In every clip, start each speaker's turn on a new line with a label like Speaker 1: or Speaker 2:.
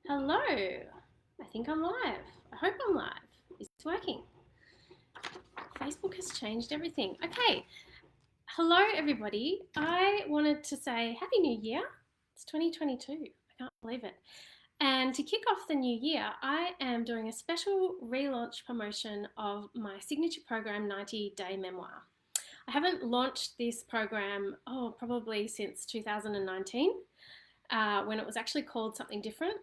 Speaker 1: Hello. I think I'm live. I hope I'm live. Is it working? Facebook has changed everything. Okay. Hello, everybody. I wanted to say Happy New Year. It's 2022. I can't believe it. And to kick off the new year, I am doing a special relaunch promotion of my signature program, 90 Day Memoir. I haven't launched this program, probably since 2019, when it was actually called something different.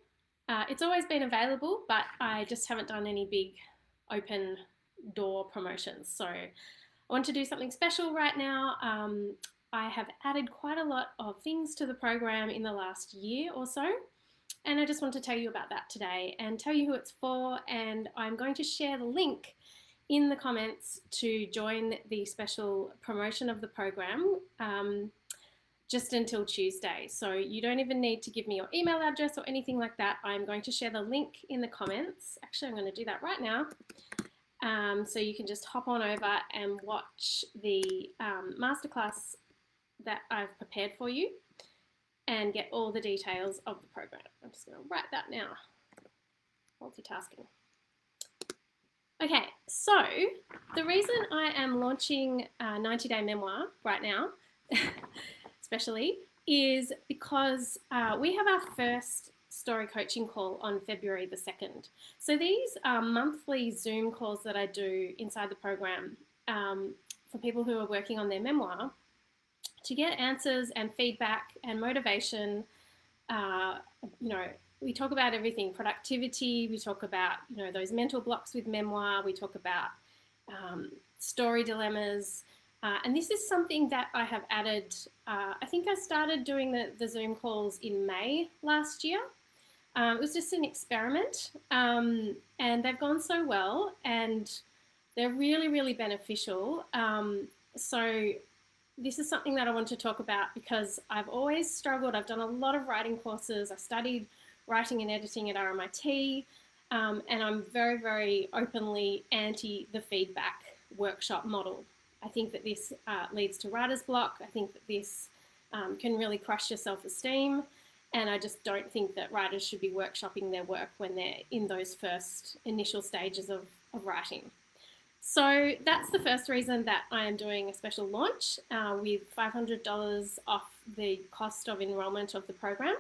Speaker 1: It's always been available, but I just haven't done any big open door promotions. So I want to do something special right now. I have added quite a lot of things to the program in the last year or so, and I just want to tell you about that today and tell you who it's for. And I'm going to share the link in the comments to join the special promotion of the program. Just until Tuesday. So you don't even need to give me your email address or anything like that. I'm going to share the link in the comments. Actually, I'm going to do that right now. So you can just hop on over and watch the masterclass that I've prepared for you and get all the details of the program. I'm just going to write that now. Multitasking. Okay, so the reason I am launching 90 Day Memoir right now especially, is because we have our first story coaching call on February the 2nd. So these are monthly Zoom calls that I do inside the program for people who are working on their memoir to get answers and feedback and motivation. We talk about everything: productivity, we talk about, those mental blocks with memoir, we talk about story dilemmas. And this is something that I have added. I think I started doing the Zoom calls in May last year. It was just an experiment, and they've gone so well, and they're really, really beneficial. So this is something that I want to talk about because I've always struggled. I've done a lot of writing courses. I studied writing and editing at RMIT, and I'm very, very openly anti the feedback workshop model. I think that this leads to writer's block. I think that this can really crush your self-esteem. And I just don't think that writers should be workshopping their work when they're in those first initial stages of writing. So that's the first reason that I am doing a special launch with $500 off the cost of enrollment of the program,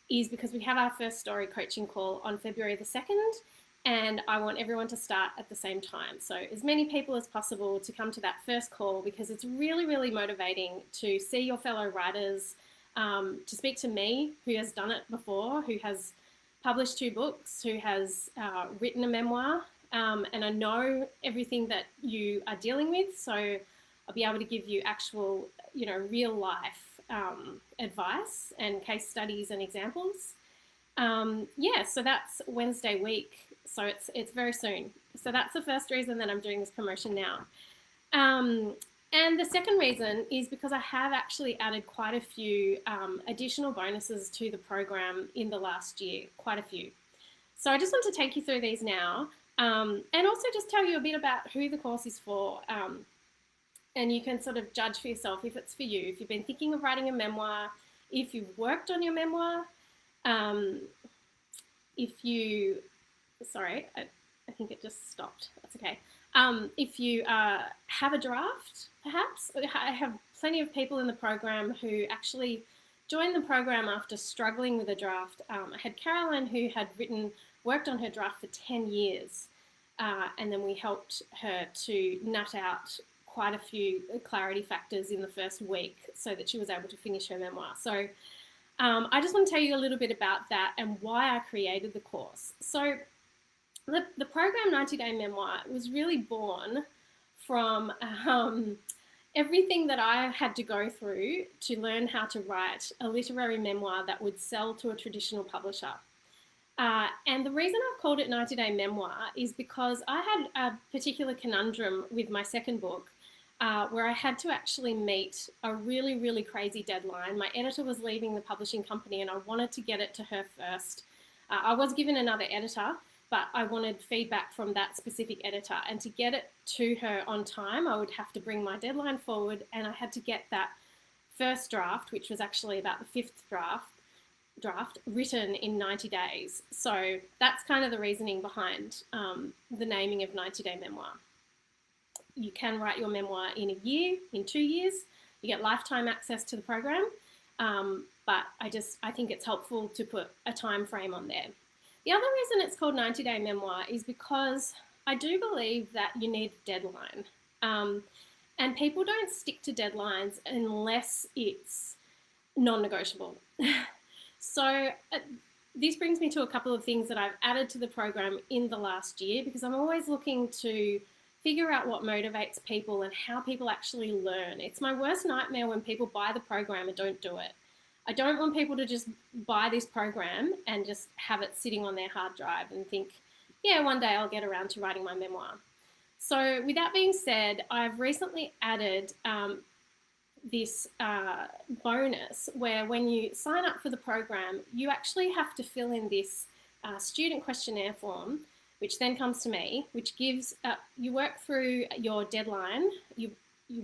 Speaker 1: is because we have our first story coaching call on February the 2nd. And I want everyone to start at the same time. So as many people as possible to come to that first call, because it's really, really motivating to see your fellow writers, to speak to me, who has done it before, who has published 2 books, who has written a memoir, and I know everything that you are dealing with. So I'll be able to give you actual, real life advice and case studies and examples. So that's Wednesday week. So it's very soon. So that's the first reason that I'm doing this promotion now. And the second reason is because I have actually added quite a few additional bonuses to the program in the last year, quite a few. So I just want to take you through these now, and also just tell you a bit about who the course is for. And you can sort of judge for yourself if it's for you, if you've been thinking of writing a memoir, if you've worked on your memoir, if you... Sorry, I think it just stopped. That's okay. If you have a draft, perhaps. I have plenty of people in the program who actually joined the program after struggling with a draft. I had Caroline, who had worked on her draft for 10 years, and then we helped her to nut out quite a few clarity factors in the first week so that she was able to finish her memoir. So I just want to tell you a little bit about that and why I created the course. So the program 90 Day Memoir was really born from everything that I had to go through to learn how to write a literary memoir that would sell to a traditional publisher. And the reason I've called it 90 Day Memoir is because I had a particular conundrum with my second book, where I had to actually meet a really, really crazy deadline. My editor was leaving the publishing company and I wanted to get it to her first. I was given another editor, but I wanted feedback from that specific editor. And to get it to her on time, I would have to bring my deadline forward, and I had to get that first draft, which was actually about the 5th draft, draft written in 90 days. So that's kind of the reasoning behind the naming of 90-day memoir. You can write your memoir in a year, in 2 years. You get lifetime access to the program. But I think it's helpful to put a time frame on there. The other reason it's called 90-day memoir is because I do believe that you need a deadline. And people don't stick to deadlines unless it's non-negotiable. So this brings me to a couple of things that I've added to the program in the last year, because I'm always looking to figure out what motivates people and how people actually learn. It's my worst nightmare when people buy the program and don't do it. I don't want people to just buy this program and just have it sitting on their hard drive and think, yeah, one day I'll get around to writing my memoir. So with that being said, I've recently added this bonus where when you sign up for the program, you actually have to fill in this student questionnaire form, which then comes to me, which gives, you work through your deadline, you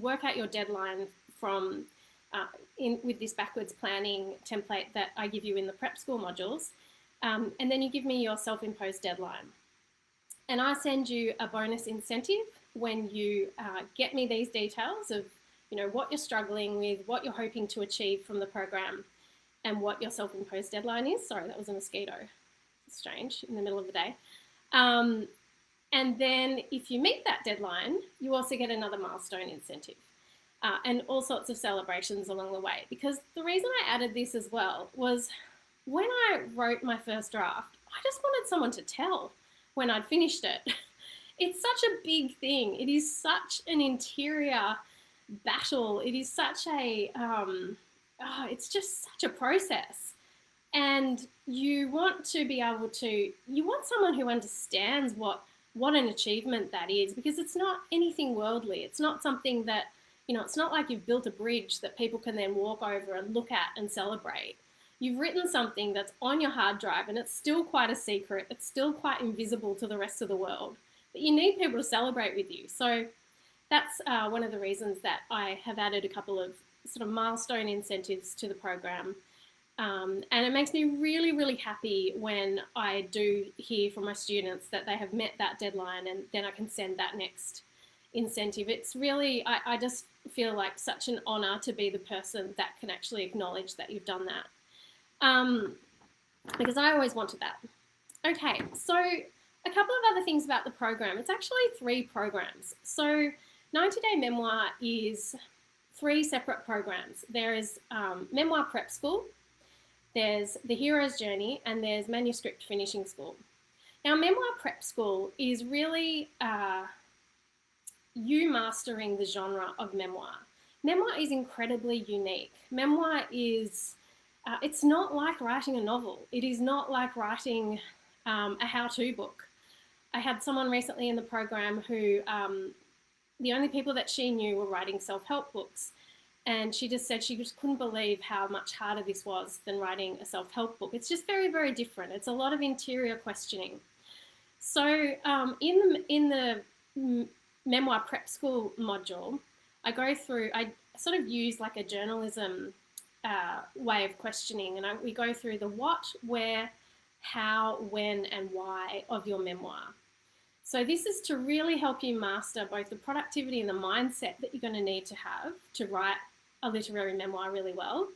Speaker 1: work out your deadline from, with this backwards planning template that I give you in the prep school modules, and then you give me your self-imposed deadline. And I send you a bonus incentive when you get me these details of, you know, what you're struggling with, what you're hoping to achieve from the program, and what your self-imposed deadline is. Sorry, that was a mosquito. Strange, in the middle of the day. And then if you meet that deadline, you also get another milestone incentive and all sorts of celebrations along the way. Because the reason I added this as well was when I wrote my first draft, I just wanted someone to tell when I'd finished it. It's such a big thing. It is such an interior battle. It is such a, it's just such a process. And you want to be able to, you want someone who understands what an achievement that is, because it's not anything worldly. It's not something that, you know, it's not like you've built a bridge that people can then walk over and look at and celebrate. You've written something that's on your hard drive and it's still quite a secret. It's still quite invisible to the rest of the world, but you need people to celebrate with you. So that's one of the reasons that I have added a couple of sort of milestone incentives to the program. And it makes me really, really happy when I do hear from my students that they have met that deadline, and then I can send that next incentive. It's really, I just feel like such an honor to be the person that can actually acknowledge that you've done that. Because I always wanted that. Okay, so a couple of other things about the program. It's actually 3 programs. So 90-Day Memoir is 3 separate programs. There is Memoir Prep School, there's The Hero's Journey, and there's Manuscript Finishing School. Now, Memoir Prep School is really you mastering the genre of memoir. Memoir is incredibly unique. Memoir is, it's not like writing a novel. It is not like writing a how-to book. I had someone recently in the program who the only people that she knew were writing self-help books. And she just said she just couldn't believe how much harder this was than writing a self-help book. It's just very, very different. It's a lot of interior questioning. So in the Memoir Prep School module, I sort of use like a journalism way of questioning. And we go through the what, where, how, when, and why of your memoir. So this is to really help you master both the productivity and the mindset that you're going to need to have to write a literary memoir really well.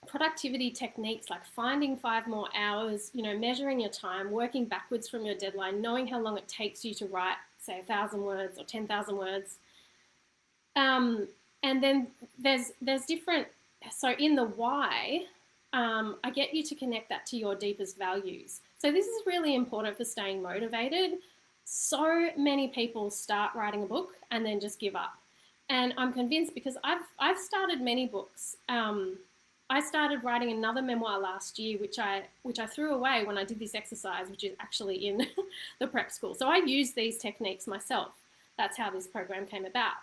Speaker 1: Productivity techniques like finding 5 more hours, you know, measuring your time, working backwards from your deadline, knowing how long it takes you to write, say, 1,000 words or 10,000 words. And then there's different, so in the why, I get you to connect that to your deepest values. So this is really important for staying motivated. So many people start writing a book and then just give up. And I'm convinced, because I've started many books. I started writing another memoir last year, which I threw away when I did this exercise, which is actually in the prep school. So I use these techniques myself. That's how this program came about.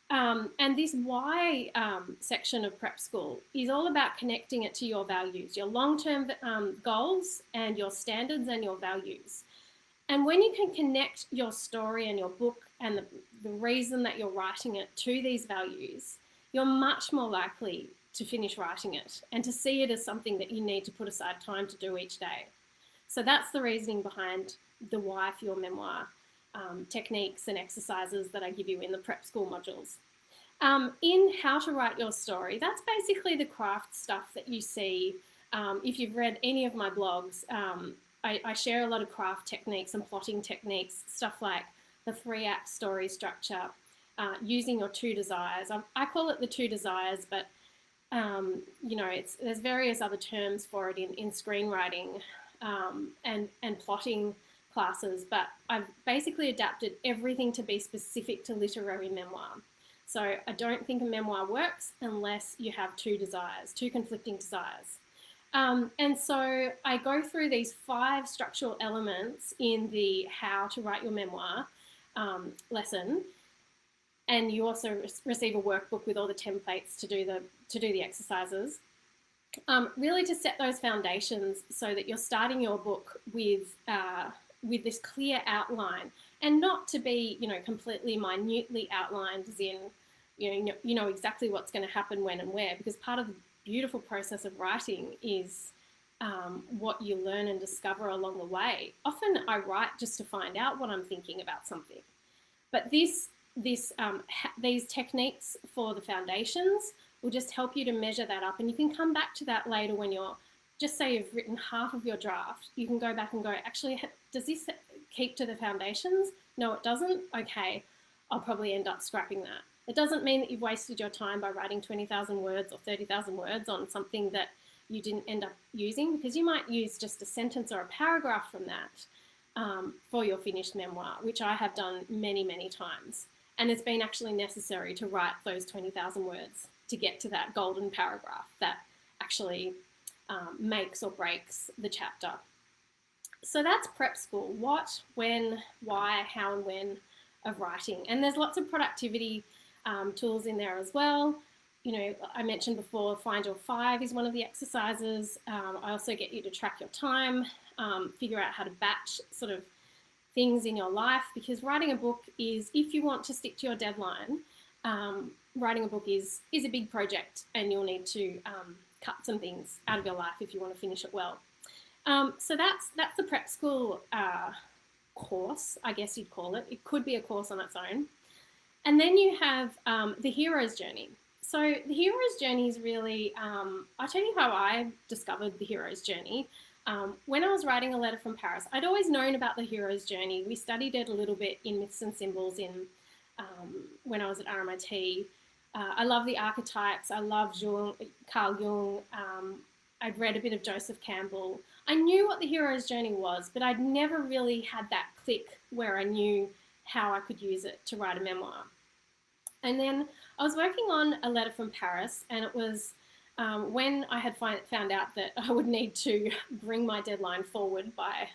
Speaker 1: And this why section of prep school is all about connecting it to your values, your long-term goals and your standards and your values. And when you can connect your story and your book and the reason that you're writing it to these values, you're much more likely to finish writing it and to see it as something that you need to put aside time to do each day. So that's the reasoning behind the why for your memoir techniques and exercises that I give you in the prep school modules. In how to write your story, that's basically the craft stuff that you see. If you've read any of my blogs, I share a lot of craft techniques and plotting techniques, stuff like the 3-act story structure, using your 2 desires. I call it the 2 desires, but there's various other terms for it in screenwriting and plotting classes, but I've basically adapted everything to be specific to literary memoir. So I don't think a memoir works unless you have 2 desires, 2 conflicting desires. And so I go through these 5 structural elements in the how to write your memoir lesson, and you also receive a workbook with all the templates to do the exercises. Really to set those foundations so that you're starting your book with this clear outline, and not to be, completely minutely outlined, as in, you know exactly what's going to happen when and where, because part of the beautiful process of writing is what you learn and discover along the way. Often I write just to find out what I'm thinking about something, but these techniques for the foundations will just help you to measure that up, and you can come back to that later when you're, just say you've written half of your draft, you can go back and go, actually, does this keep to the foundations? No, it doesn't. Okay, I'll probably end up scrapping that. It doesn't mean that you've wasted your time by writing 20,000 words or 30,000 words on something that you didn't end up using, because you might use just a sentence or a paragraph from that for your finished memoir, which I have done many, many times. And it's been actually necessary to write those 20,000 words to get to that golden paragraph that actually makes or breaks the chapter. So that's prep school. What, when, why, how, and when of writing. And there's lots of productivity tools in there as well. I mentioned before, Find Your 5 is one of the exercises. I also get you to track your time, figure out how to batch sort of things in your life, because writing a book is, if you want to stick to your deadline, writing a book is a big project, and you'll need to cut some things out of your life if you want to finish it well. So that's the prep school course, I guess you'd call it. It could be a course on its own. And then you have the hero's journey. So the hero's journey is really, I'll tell you how I discovered the hero's journey. When I was writing A Letter from Paris, I'd always known about the hero's journey. We studied it a little bit in Myths and Symbols when I was at RMIT. I love the archetypes. I love Carl Jung. I'd read a bit of Joseph Campbell. I knew what the hero's journey was, but I'd never really had that click where I knew how I could use it to write a memoir. And then I was working on A Letter from Paris, and it was when I had found out that I would need to bring my deadline forward by,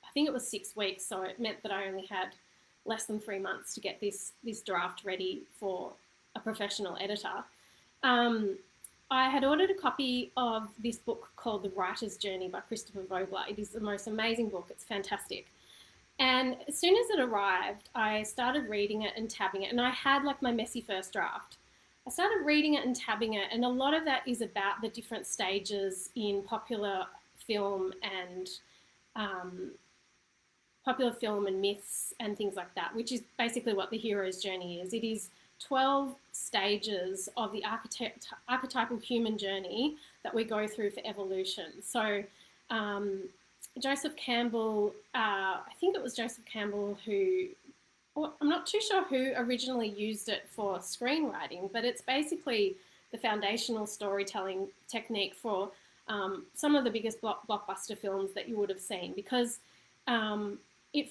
Speaker 1: I think it was 6 weeks, so it meant that I only had less than 3 months to get this draft ready for a professional editor. I had ordered a copy of this book called The Writer's Journey by Christopher Vogler. It is the most amazing book. It's fantastic. And as soon as it arrived, I started reading it and tabbing it, and I had like my messy first draft. I started reading it and tabbing it, and a lot of that is about the different stages in popular film and myths and things like that, which is basically what the hero's journey is. It is 12 stages of the archetypal human journey that we go through for evolution. So Joseph Campbell, I think it was Joseph Campbell who, I'm not too sure who originally used it for screenwriting, but it's basically the foundational storytelling technique for some of the biggest blockbuster films that you would have seen, because it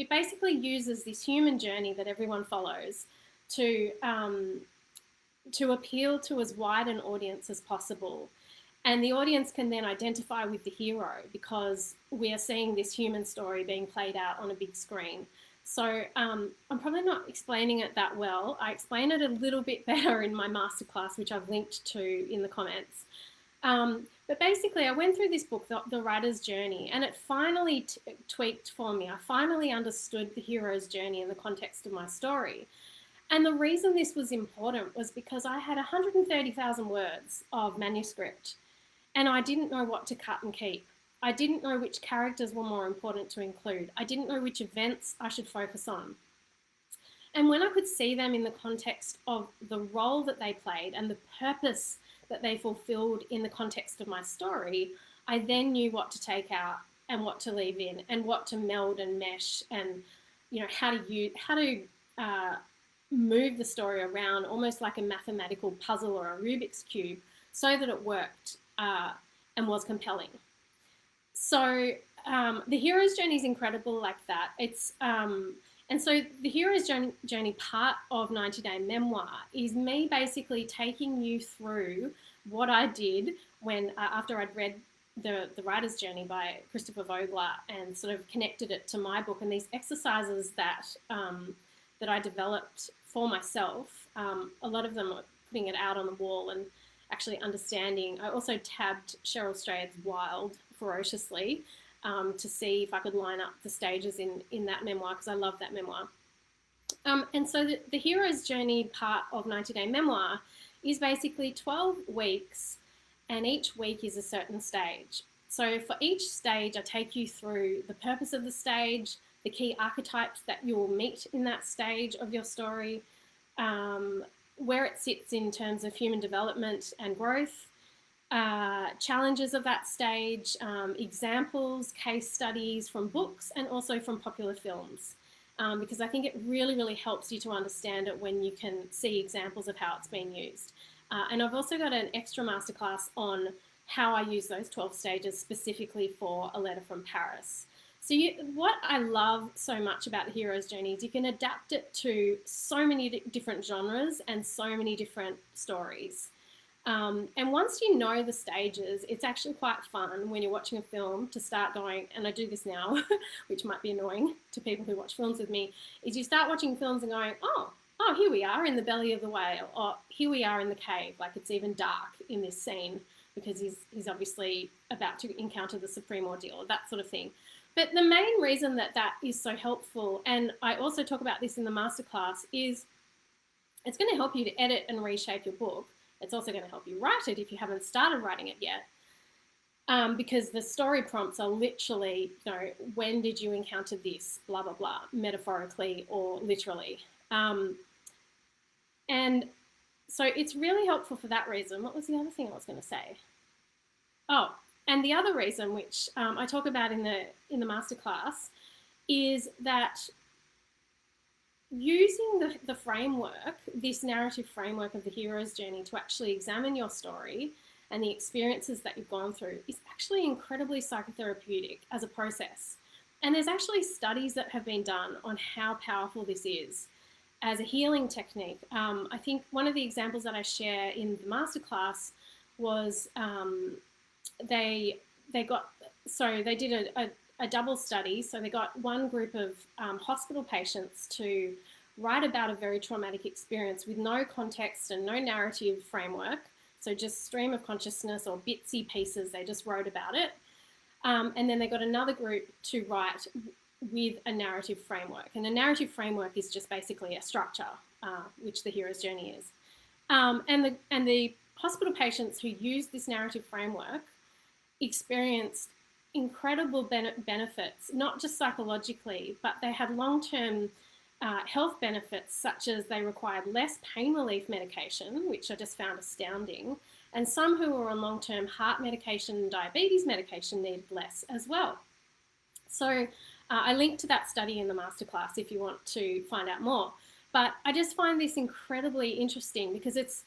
Speaker 1: basically uses this human journey that everyone follows to appeal to as wide an audience as possible. And the audience can then identify with the hero because we are seeing this human story being played out on a big screen. So I'm probably not explaining it that well. I explain it a little bit better in my masterclass, which I've linked to in the comments. But basically, I went through this book, The Writer's Journey, and it finally tweaked for me. I finally understood the hero's journey in the context of my story. And the reason this was important was because I had 130,000 words of manuscript and I didn't know what to cut and keep. I didn't know which characters were more important to include. I didn't know which events I should focus on. And when I could see them in the context of the role that they played and the purpose that they fulfilled in the context of my story, I then knew what to take out and what to leave in and what to meld and mesh and, you know, how to move the story around almost like a mathematical puzzle or a Rubik's Cube so that it worked and was compelling. So the hero's journey is incredible like that. And so the hero's journey part of 90-Day Memoir is me basically taking you through what I did when after I'd read the Writer's Journey by Christopher Vogler and sort of connected it to my book, and these exercises that that I developed for myself. A lot of them are putting it out on the wall and actually understanding. I also tabbed Cheryl Strayed's Wild ferociously to see if I could line up the stages in that memoir, because I love that memoir. And so the hero's journey part of 90-Day Memoir is basically 12 weeks, and each week is a certain stage. So for each stage, I take you through the purpose of the stage, the key archetypes that you will meet in that stage of your story, where it sits in terms of human development and growth, challenges of that stage, examples, case studies from books and also from popular films, because I think it really, really helps you to understand it when you can see examples of how it's being used. And I've also got an extra masterclass on how I use those 12 stages specifically for A Letter from Paris. So what I love so much about the hero's journey is you can adapt it to so many different genres and so many different stories. And once you know the stages, it's actually quite fun when you're watching a film to start going, and I do this now, which might be annoying to people who watch films with me, is you start watching films and going, oh, here we are in the belly of the whale, or here we are in the cave, like it's even dark in this scene because he's obviously about to encounter the supreme ordeal, that sort of thing. But the main reason that is so helpful, and I also talk about this in the masterclass, is it's going to help you to edit and reshape your book. It's also going to help you write it if you haven't started writing it yet, because the story prompts are literally, you know, when did you encounter this, blah, blah, blah, metaphorically or literally. And so it's really helpful for that reason. What was the other thing I was going to say? Oh, and the other reason, which I talk about in the masterclass, is that using the framework, this narrative framework of the hero's journey to actually examine your story and the experiences that you've gone through is actually incredibly psychotherapeutic as a process. And there's actually studies that have been done on how powerful this is as a healing technique. I think one of the examples that I share in the masterclass was they did a double study. So they got one group of hospital patients to write about a very traumatic experience with no context and no narrative framework. So just stream of consciousness or bitsy pieces, they just wrote about it. And then they got another group to write with a narrative framework. And the narrative framework is just basically a structure, which the hero's journey is. And the hospital patients who used this narrative framework experienced incredible benefits, not just psychologically, but they had long-term health benefits, such as they required less pain relief medication, which I just found astounding, and some who were on long-term heart medication and diabetes medication needed less as well. So I linked to that study in the masterclass if you want to find out more. But I just find this incredibly interesting because it's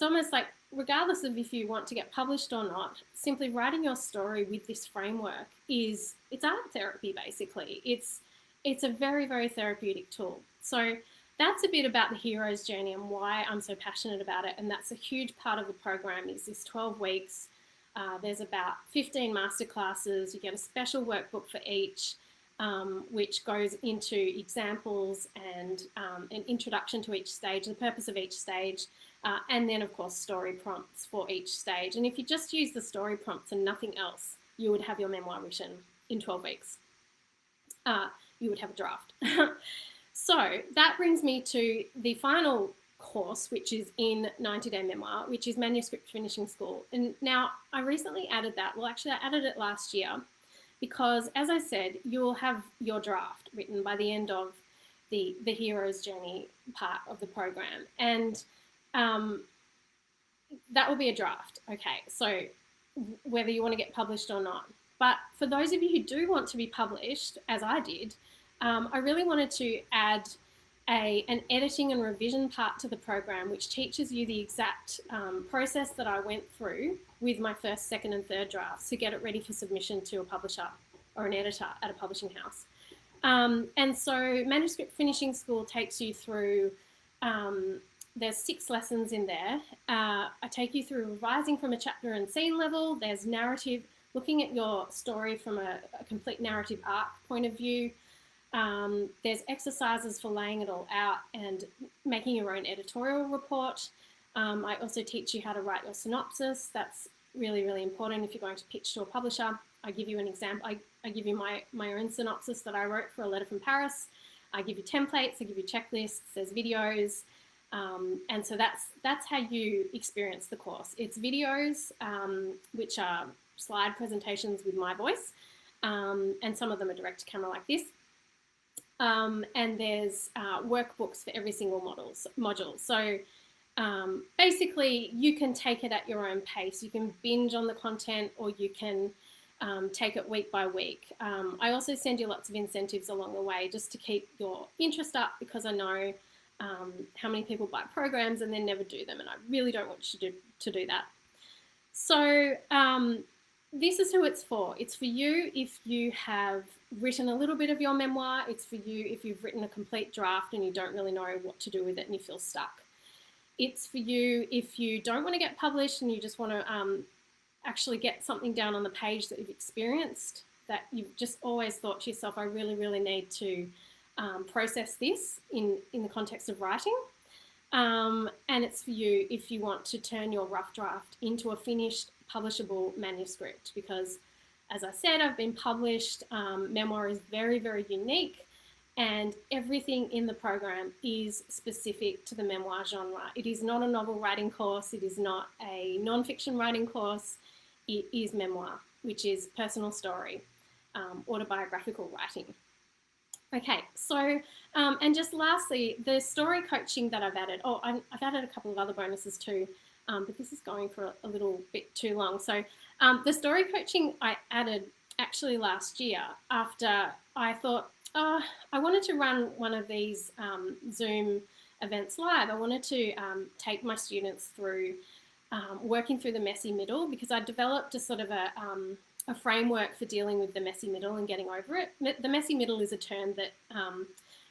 Speaker 1: almost like, regardless of if you want to get published or not, simply writing your story with this framework it's art therapy, basically. It's a very, very therapeutic tool. So that's a bit about the hero's journey and why I'm so passionate about it. And that's a huge part of the program, is this 12 weeks. There's about 15 masterclasses. You get a special workbook for each, which goes into examples and an introduction to each stage, the purpose of each stage, and then, of course, story prompts for each stage. And if you just use the story prompts and nothing else, you would have your memoir written in 12 weeks. You would have a draft. So that brings me to the final course, which is in 90-day memoir, which is manuscript finishing school. And now I recently added that. Well, actually, I added it last year because, as I said, you'll have your draft written by the end of the hero's journey part of the program. And that will be a draft. Okay, so whether you want to get published or not. But for those of you who do want to be published, as I did, I really wanted to add an editing and revision part to the program, which teaches you the exact process that I went through with my first, second, and third drafts to get it ready for submission to a publisher or an editor at a publishing house. And so manuscript finishing school takes you through, there's 6 lessons in there. I take you through revising from a chapter and scene level. There's narrative, looking at your story from a complete narrative arc point of view. There's exercises for laying it all out and making your own editorial report. I also teach you how to write your synopsis. That's really, really important if you're going to pitch to a publisher. I give you an example. I give you my own synopsis that I wrote for A Letter from Paris. I give you templates, I give you checklists, there's videos. And so that's how you experience the course. It's videos, which are slide presentations with my voice, and some of them are direct to camera like this. And there's workbooks for every single module. So basically, you can take it at your own pace. You can binge on the content, or you can take it week by week. I also send you lots of incentives along the way just to keep your interest up, because I know how many people buy programs and then never do them, and I really don't want you to do that. So this is who it's for. It's for you if you have written a little bit of your memoir. It's for you if you've written a complete draft and you don't really know what to do with it and you feel stuck. It's for you if you don't want to get published and you just want to actually get something down on the page that you've experienced, that you've just always thought to yourself, I really, really need to process this in the context of writing. And it's for you if you want to turn your rough draft into a finished publishable manuscript, because as I said, I've been published. Memoir is very, very unique, and everything in the program is specific to the memoir genre. It is not a novel writing course. It is not a non-fiction writing course. It is memoir, which is personal story, autobiographical writing. Okay, so, and just lastly, the story coaching that I've added. Oh, I've added a couple of other bonuses too, but this is going for a little bit too long. So the story coaching I added actually last year after I thought, oh, I wanted to run one of these Zoom events live. I wanted to take my students through working through the messy middle, because I developed a sort of a framework for dealing with the messy middle and getting over it. The messy middle is a term that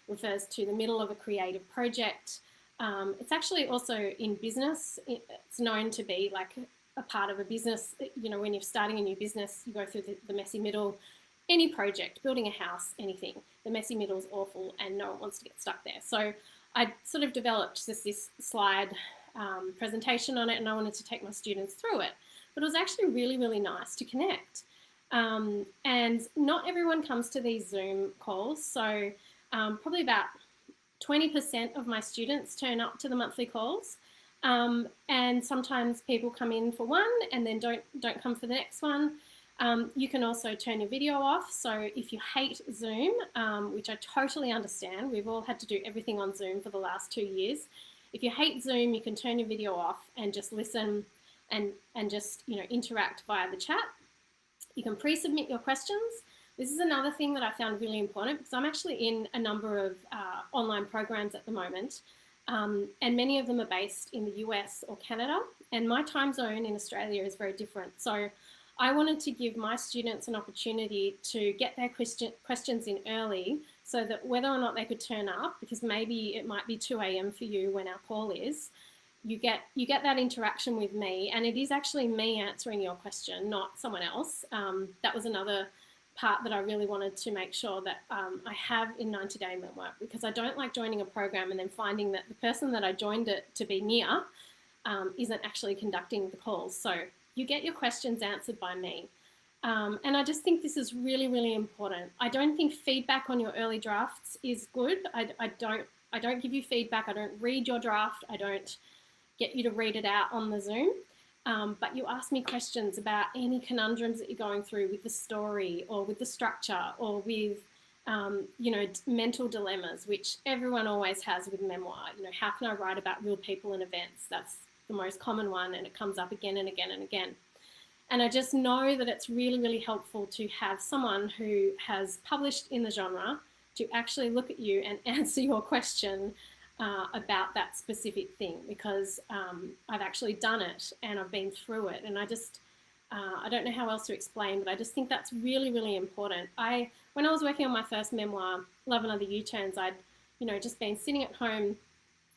Speaker 1: refers to the middle of a creative project. It's actually also in business. It's known to be like a part of a business. You know, when you're starting a new business, you go through the messy middle. Any project, building a house, anything, the messy middle is awful and no one wants to get stuck there. So I sort of developed this slide presentation on it, and I wanted to take my students through it. But it was actually really, really nice to connect. And not everyone comes to these Zoom calls. So probably about 20% of my students turn up to the monthly calls. And sometimes people come in for one and then don't come for the next one. You can also turn your video off. So if you hate Zoom, which I totally understand, we've all had to do everything on Zoom for the last 2 years. If you hate Zoom, you can turn your video off and just listen and just, you know, interact via the chat. You can pre-submit your questions. This is another thing that I found really important, because I'm actually in a number of online programs at the moment, and many of them are based in the US or Canada, and my time zone in Australia is very different. So I wanted to give my students an opportunity to get their questions in early, so that whether or not they could turn up, because maybe it might be 2 a.m. for you when our call is, you get that interaction with me, and it is actually me answering your question, not someone else. That was another part that I really wanted to make sure that I have in 90-day memoir, because I don't like joining a program and then finding that the person that I joined it to be near isn't actually conducting the calls. So you get your questions answered by me. And I just think this is really, really important. I don't think feedback on your early drafts is good. I don't give you feedback. I don't read your draft. I don't get you to read it out on the Zoom. But you ask me questions about any conundrums that you're going through with the story or with the structure or with, mental dilemmas, which everyone always has with memoir. How can I write about real people and events? That's the most common one, and it comes up again and again and again. And I just know that it's really, really helpful to have someone who has published in the genre to actually look at you and answer your question about that specific thing, because I've actually done it and I've been through it, and I don't know how else to explain, but I just think that's really, really important. When I was working on my first memoir, Love and Other U-Turns, I'd just been sitting at home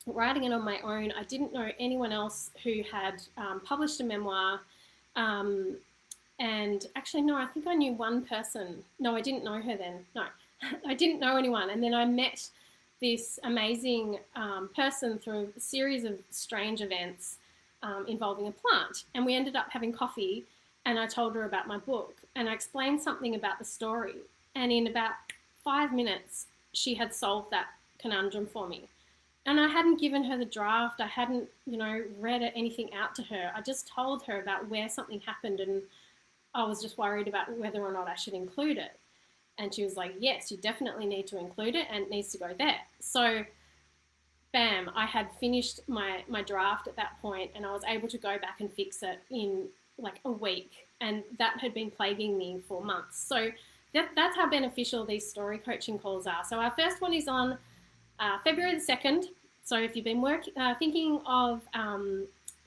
Speaker 1: writing it on my own. I didn't know anyone else who had published a memoir. And actually, no, I think I knew one person. No, I didn't know her then. No, I didn't know anyone. And then I met this amazing person through a series of strange events involving a plant. And we ended up having coffee, and I told her about my book, and I explained something about the story. And in about 5 minutes, she had solved that conundrum for me. And I hadn't given her the draft. I hadn't, read anything out to her. I just told her about where something happened, and I was just worried about whether or not I should include it. And she was like, yes, you definitely need to include it, and it needs to go there. So, bam, I had finished my draft at that point, and I was able to go back and fix it in like a week. And that had been plaguing me for months. So that's how beneficial these story coaching calls are. So our first one is on February the 2nd. So if you've been thinking of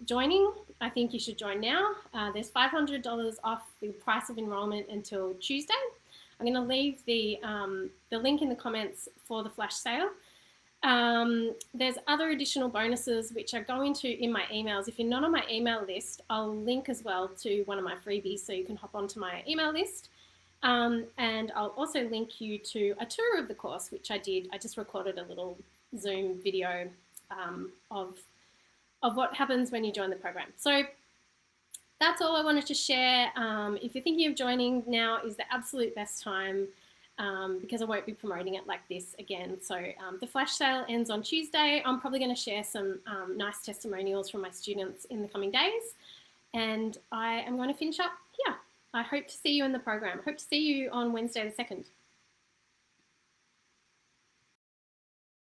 Speaker 1: joining, I think you should join now. There's $500 off the price of enrollment until Tuesday. I'm going to leave the link in the comments for the flash sale. There's other additional bonuses which I go into in my emails. If you're not on my email list, I'll link as well to one of my freebies so you can hop onto my email list. And I'll also link you to a tour of the course, which I did. I just recorded a little Zoom video of what happens when you join the program. So that's all I wanted to share. If you're thinking of joining, now is the absolute best time because I won't be promoting it like this again. So the flash sale ends on Tuesday. I'm probably going to share some nice testimonials from my students in the coming days. And I am going to finish up here. I hope to see you in the program. Hope to see you on Wednesday the 2nd.